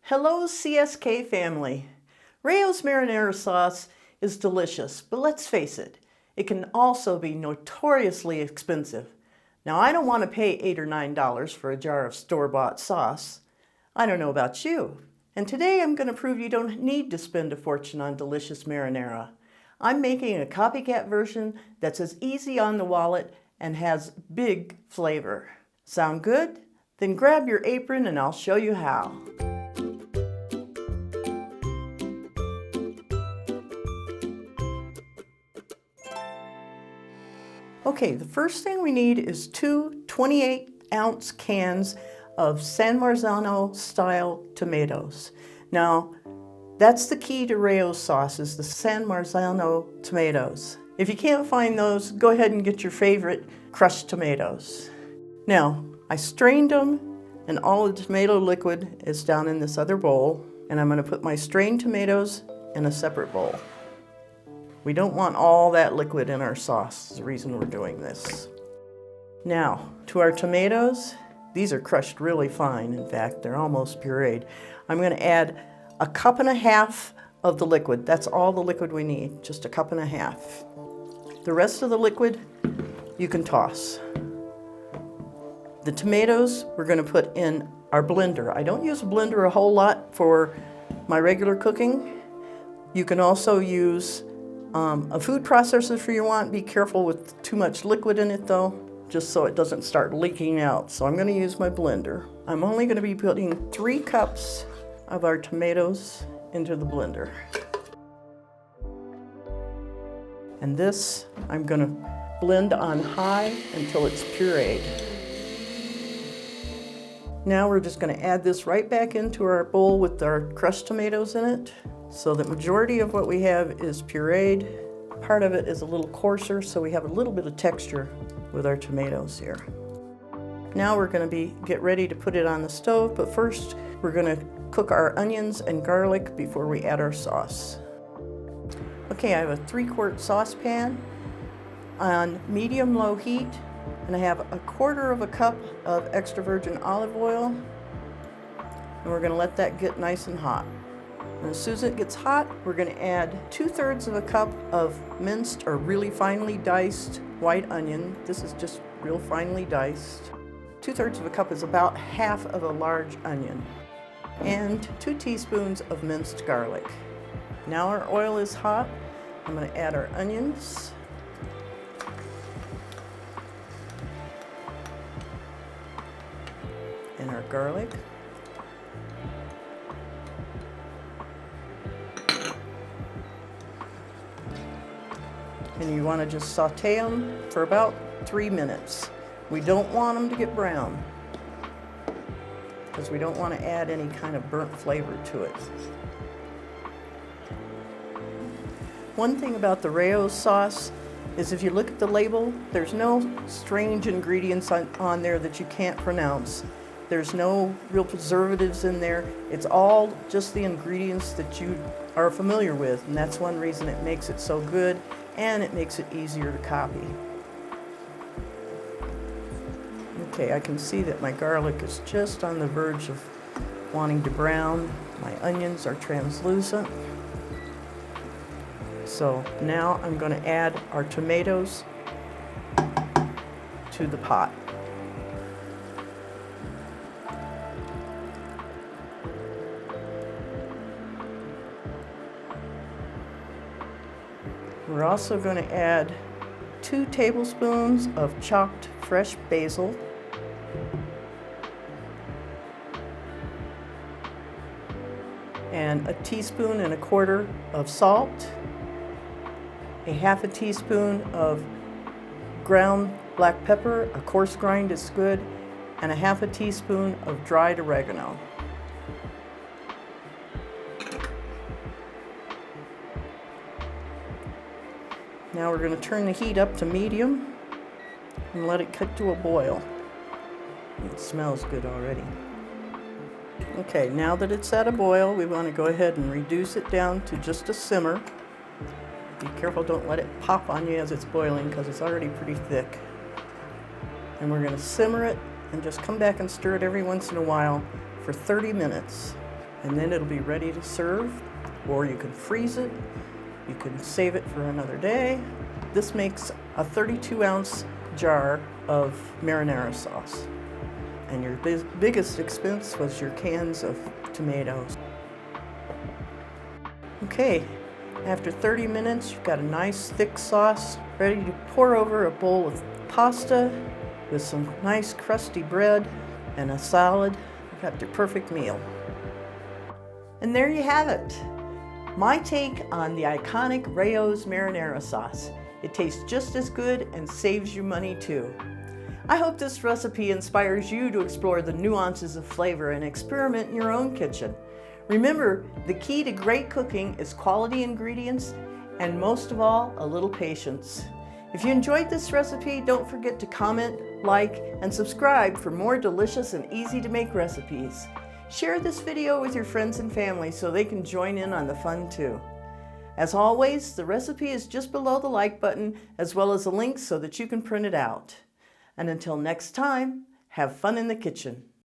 Hello CSK family. Rao's marinara sauce is delicious, but let's face it, it can also be notoriously expensive. Now I don't want to pay $8 or $9 for a jar of store-bought sauce. I don't know about you. And today I'm going to prove you don't need to spend a fortune on delicious marinara. I'm making a copycat version that's as easy on the wallet and has big flavor. Sound good? Then grab your apron and I'll show you how. Okay, the first thing we need is two 28-ounce cans of San Marzano-style tomatoes. Now, that's the key to Rao's sauce, is the San Marzano tomatoes. If you can't find those, go ahead and get your favorite crushed tomatoes. Now, I strained them, and all the tomato liquid is down in this other bowl, and I'm going to put my strained tomatoes in a separate bowl. We don't want all that liquid in our sauce, is the reason we're doing this. Now, to our tomatoes, these are crushed really fine. In fact, they're almost pureed. I'm going to add a cup and a half of the liquid. That's all the liquid we need, just a cup and a half. The rest of the liquid, you can toss. The tomatoes, we're going to put in our blender. I don't use a blender a whole lot for my regular cooking. You can also use a food processor if you want. Be careful with too much liquid in it though, just so it doesn't start leaking out. So I'm going to use my blender. I'm only going to be putting 3 cups of our tomatoes into the blender. And this I'm going to blend on high until it's pureed. Now we're just going to add this right back into our bowl with our crushed tomatoes in it. So the majority of what we have is pureed. Part of it is a little coarser, so we have a little bit of texture with our tomatoes here. Now we're going to get ready to put it on the stove, but first we're going to cook our onions and garlic before we add our sauce. Okay, I have a 3-quart saucepan on medium-low heat, and I have 1/4 cup of extra virgin olive oil, and we're going to let that get nice and hot. And as soon as it gets hot, we're going to add 2/3 cup of minced or really finely diced white onion. This is just real finely diced. 2/3 cup is about half of a large onion. And 2 teaspoons of minced garlic. Now our oil is hot. I'm going to add our onions. And our garlic. And you want to just saute them for about 3 minutes. We don't want them to get brown because we don't want to add any kind of burnt flavor to it. One thing about the Rao's sauce is if you look at the label, there's no strange ingredients on there that you can't pronounce. There's no real preservatives in there. It's all just the ingredients that you are familiar with, and that's one reason it makes it so good, and it makes it easier to copy. Okay, I can see that my garlic is just on the verge of wanting to brown. My onions are translucent. So now I'm going to add our tomatoes to the pot. We're also going to add 2 tablespoons of chopped fresh basil, and 1.25 teaspoons of salt, 1/2 teaspoon of ground black pepper, a coarse grind is good, and 1/2 teaspoon of dried oregano. Now we're going to turn the heat up to medium and let it cut to a boil. It smells good already. Okay, now that it's at a boil, we want to go ahead and reduce it down to just a simmer. Be careful, don't let it pop on you as it's boiling because it's already pretty thick. And we're going to simmer it and just come back and stir it every once in a while for 30 minutes. and then it'll be ready to serve, or you can freeze it. You can save it for another day. This makes a 32-ounce jar of marinara sauce. And your biggest expense was your cans of tomatoes. Okay, after 30 minutes, you've got a nice thick sauce ready to pour over a bowl of pasta with some nice crusty bread and a salad. You've got your perfect meal. And there you have it. My take on the iconic Rao's marinara sauce. It tastes just as good and saves you money too. I hope this recipe inspires you to explore the nuances of flavor and experiment in your own kitchen. Remember, the key to great cooking is quality ingredients and most of all, a little patience. If you enjoyed this recipe, don't forget to comment, like, and subscribe for more delicious and easy to make recipes. Share this video with your friends and family so they can join in on the fun too. As always, the recipe is just below the like button as well as a link so that you can print it out. And until next time, have fun in the kitchen.